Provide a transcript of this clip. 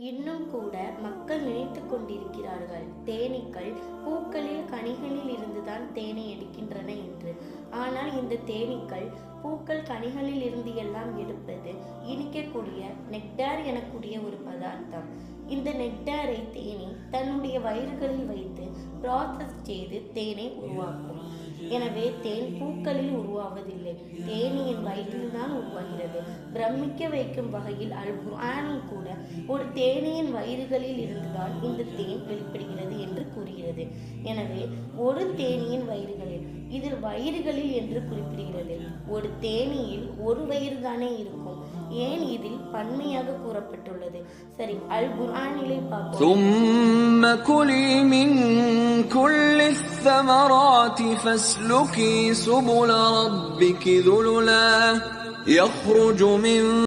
இன்னும் கூட மக்கள் நினைத்து கொண்டிருக்கிறார்கள் தேனீக்கள் பூக்களில் கனிகளில் இருந்துதான் தேனை எடுக்கின்றன என்று. ஆனால் இந்த தேனீக்கள் பூக்கள் கனிகளில் இருந்து எல்லாம் எடுப்பது இனிக்கக்கூடிய நெக்டார் எனக்கூடிய ஒரு பதார்த்தம். இந்த நெக்டாரை தேனி தன்னுடைய வயிறுகளில் வைத்து ப்ராசஸ் செய்து தேனை உருவாக்கும். எனவே தேன் பூக்களில் உருவாவதில்லை, தேனியின் வயிற்றில் தான் உருவாகிறது. பிரமிக்க வைக்கும் வகையில் அல் குர்ஆனும் கூட ஒரு தேனியின் வயிறுகளில் இருந்துதான் இந்த தேன் வெளிப்படுகிறது என்று கூறுகிறது. எனவே ஒரு தேனியின் வயிறுகளில், இதில் வயிறுகளில் என்று குறிப்பிடுகிறது. ஒரு தேனியில் ஒரு வயிறு தானே இருக்கும், ஏன் இதில் பன்மையாக கூறப்பட்டுள்ளது? சரி, அல் குர்ஆனிலே பார்ப்போம். ثم كلي من كل الثمرات فاسلكي سبل ربك ذللا يخرج من